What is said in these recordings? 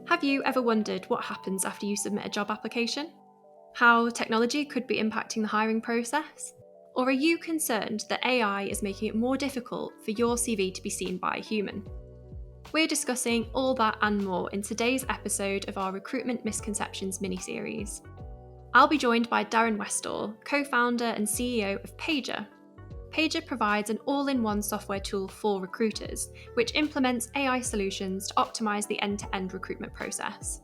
Have you ever wondered what happens after you submit a job application? How technology could be impacting the hiring process? Or are you concerned that AI is making it more difficult for your CV to be seen by a human? We're discussing all that and more in today's episode of our Recruitment Misconceptions mini-series. I'll be joined by Darren Westall, co-founder and CEO of Paiger. Paiger provides an all-in-one software tool for recruiters, which implements AI solutions to optimise the end-to-end recruitment process.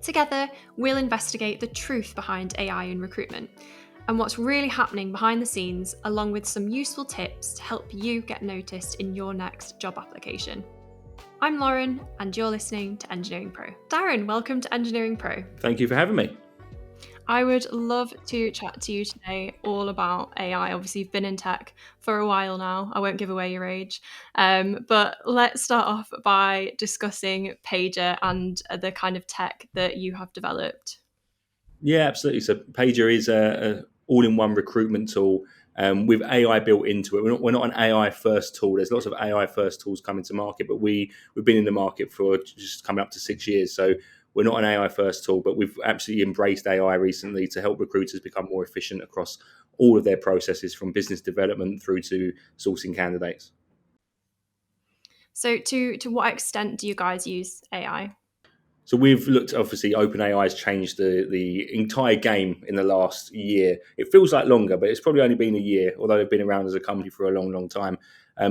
Together, we'll investigate the truth behind AI in recruitment and what's really happening behind the scenes, along with some useful tips to help you get noticed in your next job application. I'm Lauren, and you're listening to Engineering Pro. Darren, welcome to Engineering Pro. Thank you for having me. I would love to chat to you today all about AI. Obviously, you've been in tech for a while now. I won't give away your age. But let's start off by discussing Paiger and the kind of tech that you have developed. Yeah, absolutely. So Paiger is a all-in-one recruitment tool with AI built into it. We're not an AI first tool. There's lots of AI first tools coming to market, but we've been in the market for just coming up to 6 years. So we're not an AI first tool, but we've absolutely embraced AI recently to help recruiters become more efficient across all of their processes, from business development through to sourcing candidates. So to what extent do you guys use AI? So we've looked, obviously, OpenAI has changed the entire game in the last year. It feels like longer, but it's probably only been a year, although they've been around as a company for a long, long time.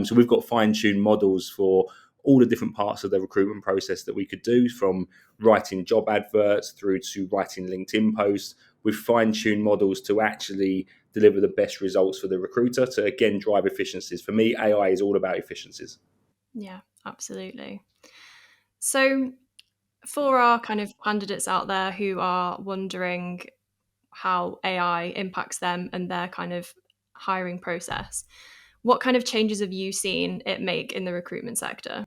So we've got fine-tuned models for all the different parts of the recruitment process that we could do, from writing job adverts through to writing LinkedIn posts. We've fine-tuned models to actually deliver the best results for the recruiter to, again, drive efficiencies. For me, AI is all about efficiencies. Yeah, absolutely. So for our kind of candidates out there who are wondering how AI impacts them and their kind of hiring process, what kind of changes have you seen it make in the recruitment sector?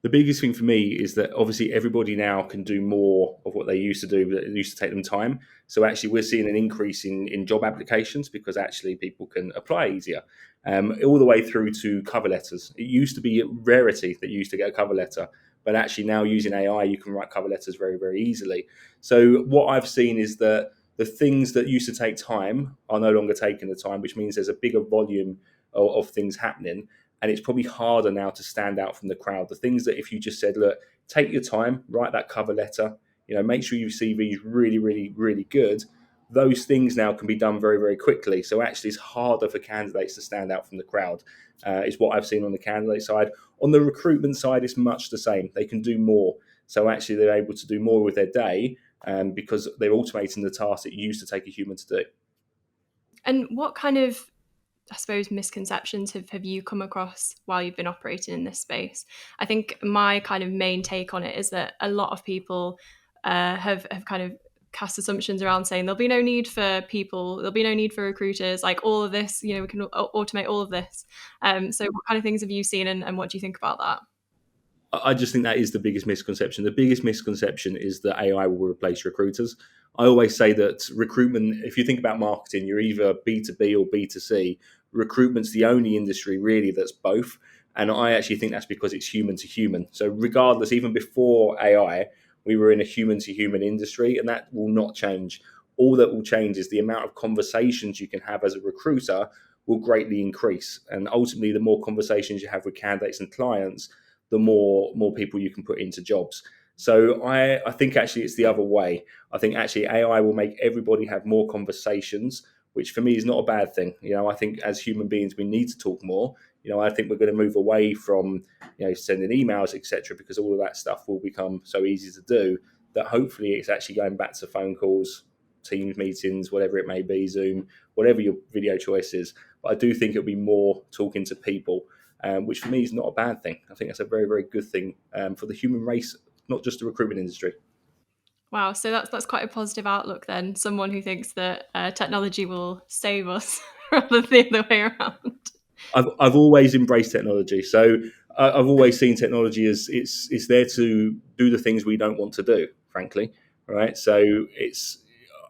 The biggest thing for me is that obviously everybody now can do more of what they used to do, but it used to take them time. So actually we're seeing an increase in job applications because actually people can apply easier, all the way through to cover letters. It used to be a rarity that you used to get a cover letter, but actually now using AI, you can write cover letters very, very easily. So what I've seen is that the things that used to take time are no longer taking the time, which means there's a bigger volume of things happening. And it's probably harder now to stand out from the crowd. The things that if you just said, look, take your time, write that cover letter, make sure your CV is really, really, really good. Those things now can be done very, very quickly. So actually it's harder for candidates to stand out from the crowd, is what I've seen on the candidate side. On the recruitment side, it's much the same. They can do more. So actually they're able to do more with their day because they're automating the tasks that used to take a human to do. And what kind of, I suppose, misconceptions have you come across while you've been operating in this space? I think my kind of main take on it is that a lot of people have kind of cast assumptions around saying there'll be no need for people, there'll be no need for recruiters, like all of this, we can automate all of this. So what kind of things have you seen and what do you think about that? I just think that is the biggest misconception. The biggest misconception is that AI will replace recruiters. I always say that recruitment, if you think about marketing, you're either B2B or B2C. Recruitment's the only industry really that's both. And I actually think that's because it's human to human. So regardless, even before AI, we were in a human to human industry, and that will not change. All that will change is the amount of conversations you can have as a recruiter will greatly increase. And ultimately, the more conversations you have with candidates and clients, the more people you can put into jobs. So I think actually it's the other way. I think actually AI will make everybody have more conversations, which for me is not a bad thing. I think as human beings, we need to talk more. I think we're going to move away from, sending emails, etc., because all of that stuff will become so easy to do that hopefully it's actually going back to phone calls, Teams meetings, whatever it may be, Zoom, whatever your video choice is. But I do think it'll be more talking to people, which for me is not a bad thing. I think that's a very, very good thing for the human race, not just the recruitment industry. Wow, so that's quite a positive outlook then. Someone who thinks that technology will save us rather than the other way around. I've always embraced technology, so I've always seen technology as it's there to do the things we don't want to do, frankly, right? So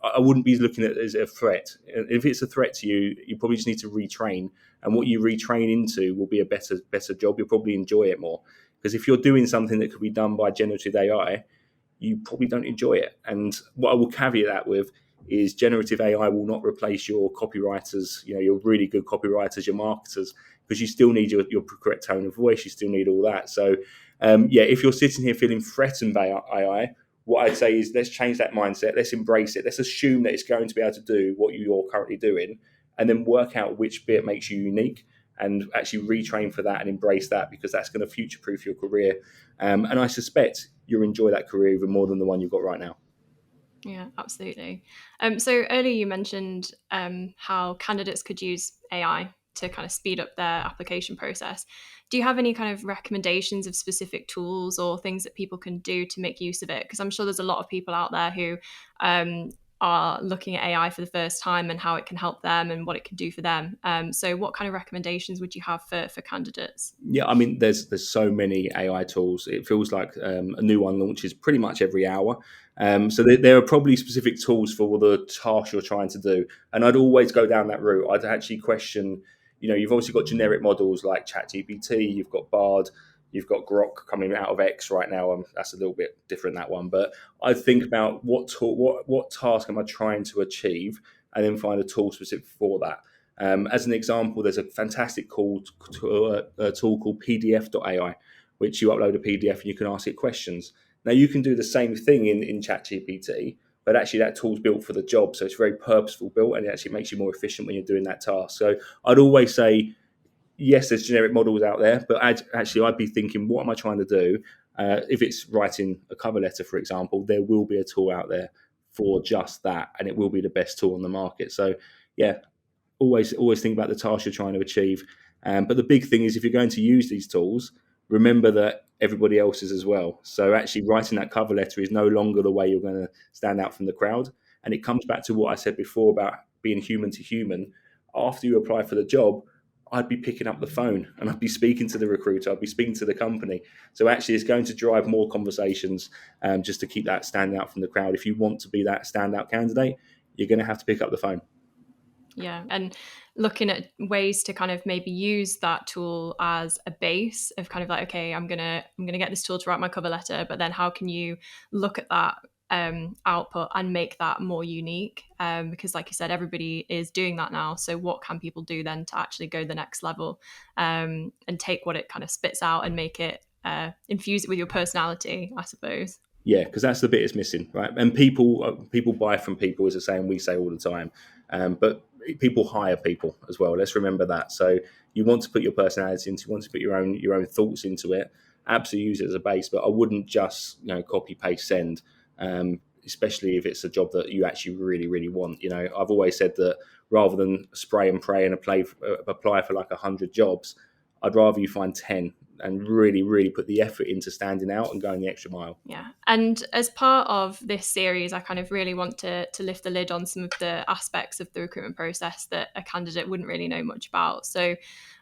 I wouldn't be looking at it as a threat. If it's a threat to you, you probably just need to retrain, and what you retrain into will be a better job. You'll probably enjoy it more, because if you're doing something that could be done by generative AI, you probably don't enjoy it. And what I will caveat that with is generative AI will not replace your copywriters, your really good copywriters, your marketers, because you still need your correct tone of voice, you still need all that. So, if you're sitting here feeling threatened by AI, what I'd say is let's change that mindset, let's embrace it, let's assume that it's going to be able to do what you're currently doing, and then work out which bit makes you unique and actually retrain for that and embrace that, because that's going to future-proof your career. And I suspect you'll enjoy that career even more than the one you've got right now. Yeah, absolutely. So earlier you mentioned how candidates could use AI to kind of speed up their application process. Do you have any kind of recommendations of specific tools or things that people can do to make use of it? Because I'm sure there's a lot of people out there who are looking at AI for the first time and how it can help them and what it can do for them. So what kind of recommendations would you have for candidates? Yeah, I mean, there's so many AI tools. It feels like a new one launches pretty much every hour. So there are probably specific tools for the task you're trying to do. And I'd always go down that route. I'd actually question, you've obviously got generic models like ChatGPT, you've got Bard, you've got Grok coming out of X right now. That's a little bit different, that one. But I think about what task am I trying to achieve, and then find a tool specific for that. As an example, there's a fantastic tool called PDF.ai, which you upload a PDF and you can ask it questions. Now, you can do the same thing in ChatGPT, but actually that tool's built for the job. So it's very purposeful built, and it actually makes you more efficient when you're doing that task. So I'd always say, yes, there's generic models out there, but I'd be thinking, what am I trying to do? If it's writing a cover letter, for example, there will be a tool out there for just that, and it will be the best tool on the market. So, yeah, always think about the task you're trying to achieve. But the big thing is, if you're going to use these tools, remember that everybody else is as well. So actually writing that cover letter is no longer the way you're going to stand out from the crowd. And it comes back to what I said before about being human to human. After you apply for the job, I'd be picking up the phone and I'd be speaking to the recruiter, I'd be speaking to the company. So actually it's going to drive more conversations, just to keep that stand out from the crowd. If you want to be that standout candidate, you're going to have to pick up the phone. Yeah, and looking at ways to kind of maybe use that tool as a base of kind of like, okay, I'm gonna get this tool to write my cover letter, but then how can you look at that output and make that more unique? Because, like you said, everybody is doing that now. So, what can people do then to actually go the next level, and take what it kind of spits out and make it infuse it with your personality, I suppose. Yeah, because that's the bit it's missing, right? And people buy from people is a saying we say all the time, but people hire people as well. Let's remember that. So you want to put your personality into, you want to put your own thoughts into it. Absolutely use it as a base, but I wouldn't just copy paste send, especially if it's a job that you actually really really want. I've always said that rather than spray and pray and apply for like 100 jobs, I'd rather you find 10 and really, really put the effort into standing out and going the extra mile. Yeah. And as part of this series, I kind of really want to lift the lid on some of the aspects of the recruitment process that a candidate wouldn't really know much about. So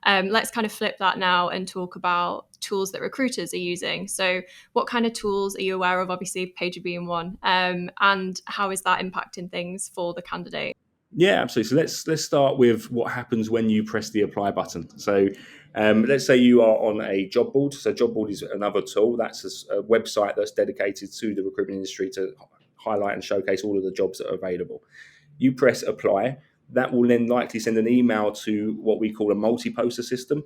let's kind of flip that now and talk about tools that recruiters are using. So what kind of tools are you aware of? Obviously, Paiger being one. And how is that impacting things for the candidate? Yeah, absolutely. So let's start with what happens when you press the apply button. So let's say you are on a job board. So job board is another tool. That's a website that's dedicated to the recruitment industry to highlight and showcase all of the jobs that are available. You press apply. That will then likely send an email to what we call a multi-poster system.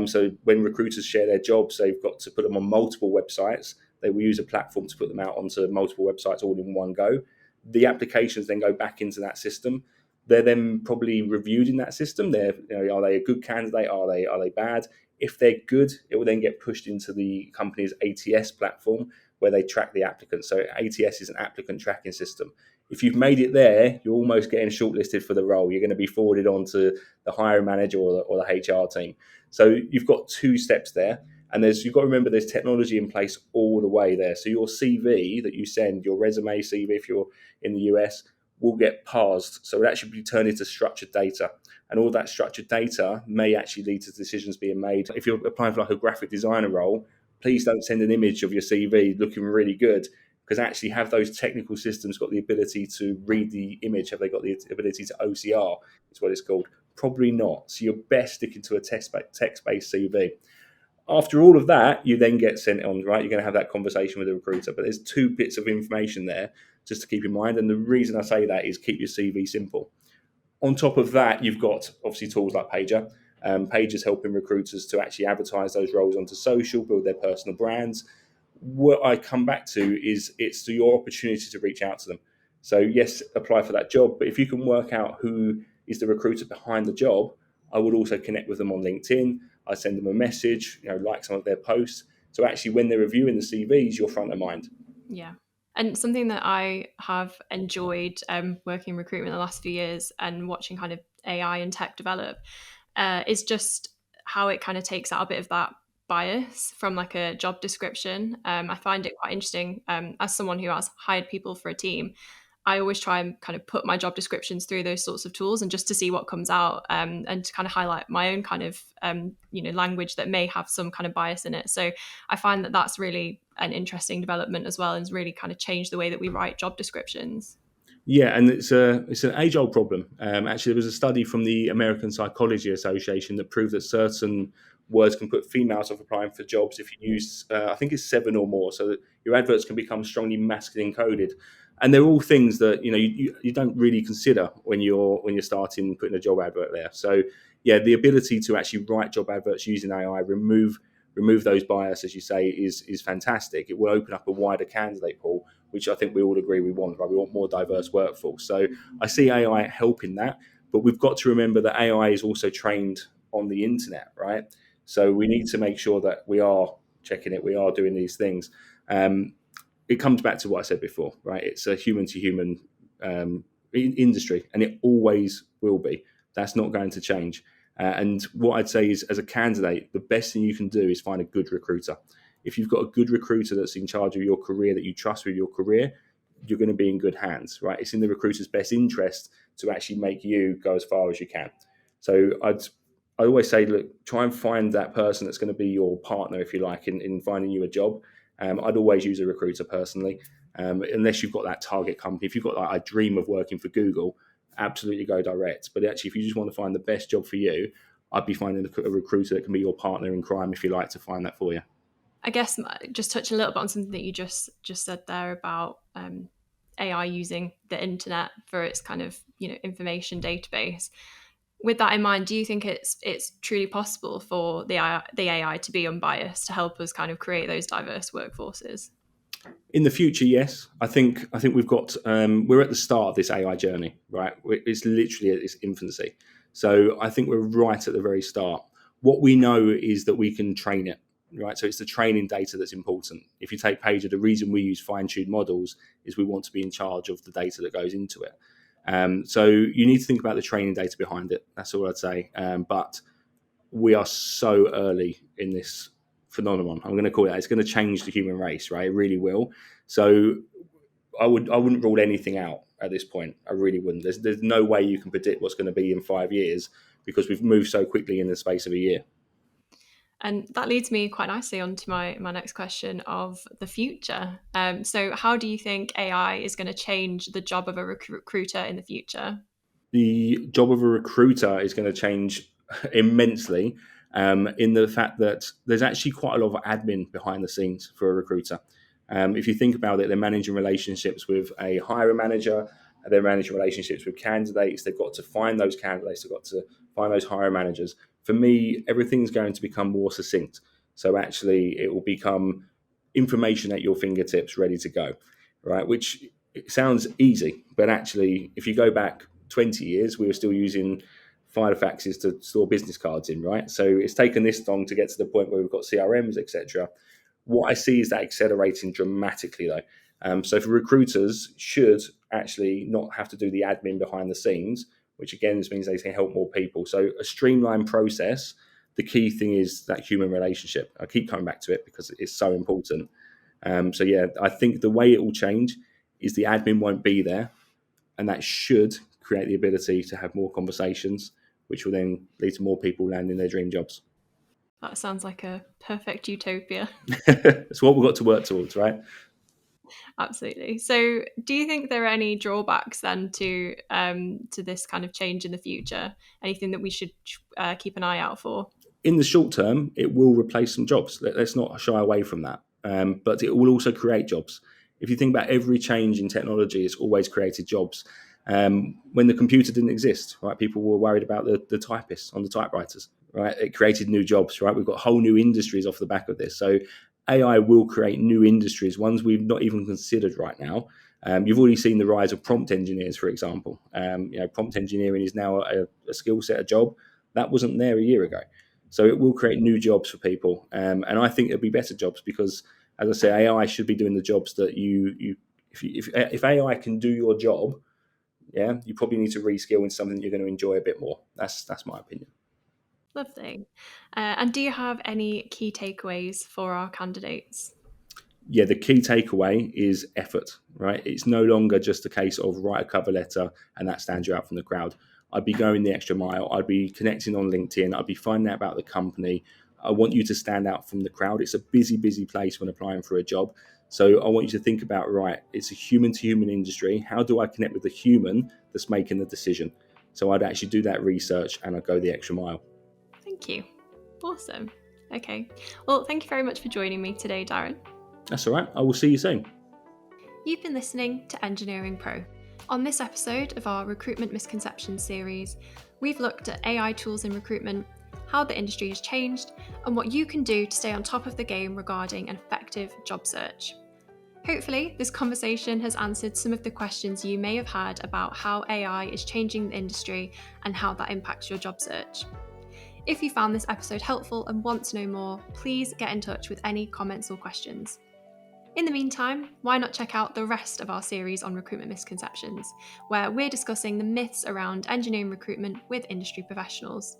So when recruiters share their jobs, they've got to put them on multiple websites. They will use a platform to put them out onto multiple websites all in one go. The applications then go back into that system. They're then probably reviewed in that system. Are they a good candidate? Are they bad? If they're good, it will then get pushed into the company's ATS platform where they track the applicants. So ATS is an applicant tracking system. If you've made it there, you're almost getting shortlisted for the role. You're going to be forwarded on to the hiring manager or the HR team. So you've got two steps there. And you've got to remember there's technology in place all the way there. So your CV that you send, your resume CV, if you're in the US, will get parsed. So it actually be turned into structured data. And all that structured data may actually lead to decisions being made. If you're applying for like a graphic designer role, please don't send an image of your CV looking really good, because actually have those technical systems got the ability to read the image? Have they got the ability to OCR? It's what it's called. Probably not. So you're best sticking to a text-based CV. After all of that, you then get sent on, right? You're going to have that conversation with the recruiter. But there's two bits of information there just to keep in mind. And the reason I say that is keep your CV simple. On top of that, you've got obviously tools like Paiger. Paiger's helping recruiters to actually advertise those roles onto social, build their personal brands. What I come back to is it's your opportunity to reach out to them. So yes, apply for that job, but if you can work out who is the recruiter behind the job, I would also connect with them on LinkedIn. I send them a message, like some of their posts. So actually, when they're reviewing the CVs, you're front of mind. Yeah. And something that I have enjoyed working in recruitment the last few years and watching kind of AI and tech develop is just how it kind of takes out a bit of that bias from like a job description. I find it quite interesting as someone who has hired people for a team. I always try and kind of put my job descriptions through those sorts of tools and just to see what comes out and to kind of highlight my own kind of language that may have some kind of bias in it. So I find that that's really an interesting development as well, and has really kind of changed the way that we write job descriptions. Yeah, and it's an age-old problem. Actually, there was a study from the American Psychology Association that proved that certain words can put females off applying for jobs if you use, I think it's 7 or more, so that your adverts can become strongly masculine coded. And they're all things that you don't really consider when you're starting putting a job advert there. So yeah, the ability to actually write job adverts using AI, remove those bias, as you say, is fantastic. It will open up a wider candidate pool, which I think we all agree we want, right? We want more diverse workforce. So I see AI helping that, but we've got to remember that AI is also trained on the internet, right? So we need to make sure that we are checking it, we are doing these things. It comes back to what I said before, right? It's a human to human industry, and it always will be. That's not going to change. And what I'd say is, as a candidate, the best thing you can do is find a good recruiter. If you've got a good recruiter that's in charge of your career, that you trust with your career, you're going to be in good hands, right? It's in the recruiter's best interest to actually make you go as far as you can. So I always say, look, try and find that person that's going to be your partner, if you like, in finding you a job. I'd always use a recruiter personally, unless you've got that target company. If you've got, like, I dream of working for Google, absolutely go direct. But actually, if you just want to find the best job for you, I'd be finding a recruiter that can be your partner in crime, if you like, to find that for you. I guess just touch a little bit on something that you just said there about AI using the internet for its kind of information database. With that in mind, do you think it's truly possible for the AI to be unbiased to help us kind of create those diverse workforces? In the future, yes. I think we've got we're at the start of this AI journey, right? It's literally at its infancy. So I think we're right at the very start. What we know is that we can train it, right? So it's the training data that's important. If you take Paiger, the reason we use fine-tuned models is we want to be in charge of the data that goes into it. So you need to think about the training data behind it. That's all I'd say. But we are so early in this phenomenon. I'm going to call it that. It's going to change the human race, right? It really will. So I wouldn't rule anything out at this point. I really wouldn't. There's no way you can predict what's going to be in 5 years because we've moved so quickly in the space of a year. And that leads me quite nicely on to my next question of the future. So how do you think AI is going to change the job of a recruiter in the future? The job of a recruiter is going to change immensely, in the fact that there's actually quite a lot of admin behind the scenes for a recruiter. If you think about it, they're managing relationships with a hiring manager, they're managing relationships with candidates, they've got to find those candidates, they've got to find those hiring managers. For me, everything's going to become more succinct. So actually, it will become information at your fingertips, ready to go, right? Which it sounds easy, but actually, if you go back 20 years, we were still using file faxes to store business cards in, right? So it's taken this long to get to the point where we've got CRMs, etc. What I see is that accelerating dramatically, though. So for recruiters, should actually not have to do the admin behind the scenes, which again means they can help more people. So a streamlined process. The key thing is that human relationship. I keep coming back to it because it's so important. So yeah, I think the way it will change is the admin won't be there, and that should create the ability to have more conversations, which will then lead to more people landing their dream jobs. That sounds like a perfect utopia. It's what we've got to work towards, right? Absolutely. So, do you think there are any drawbacks then to this kind of change in the future? Anything that we should keep an eye out for? in the short term, it will replace some jobs. Let's not shy away from that. But it will also create jobs. If you think about every change in technology, it's always created jobs. When the computer didn't exist, right, people were worried about the typists on the typewriters, right? It created new jobs, right? We've got whole new industries off the back of this. So AI will create new industries, ones we've not even considered right now. You've already seen the rise of prompt engineers, for example. Prompt engineering is now a skill set, a job that wasn't there a year ago. So it will create new jobs for people, and I think it'll be better jobs because, as I say, AI should be doing the jobs that if AI can do your job, you probably need to reskill into something that you're going to enjoy a bit more. That's my opinion. Lovely. And do you have any key takeaways for our candidates? Yeah, the key takeaway is effort, right? It's no longer just a case of write a cover letter and that stands you out from the crowd. I'd be going the extra mile. I'd be connecting on LinkedIn. I'd be finding out about the company. I want you to stand out from the crowd. It's a busy, busy place when applying for a job. So I want you to think about, right, it's a human-to-human industry. How do I connect with the human that's making the decision? So I'd actually do that research and I'd go the extra mile. Thank you. Awesome. Okay. Well, thank you very much for joining me today, Darren. That's all right. I will see you soon. You've been listening to Engineering Pro. On this episode of our Recruitment Misconceptions series, we've looked at AI tools in recruitment, how the industry has changed, and what you can do to stay on top of the game regarding an effective job search. Hopefully, this conversation has answered some of the questions you may have had about how AI is changing the industry and how that impacts your job search. If you found this episode helpful and want to know more, please get in touch with any comments or questions. In the meantime, why not check out the rest of our series on recruitment misconceptions, where we're discussing the myths around engineering recruitment with industry professionals.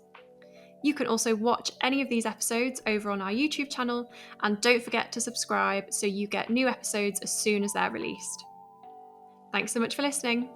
You can also watch any of these episodes over on our YouTube channel, and don't forget to subscribe so you get new episodes as soon as they're released. Thanks so much for listening.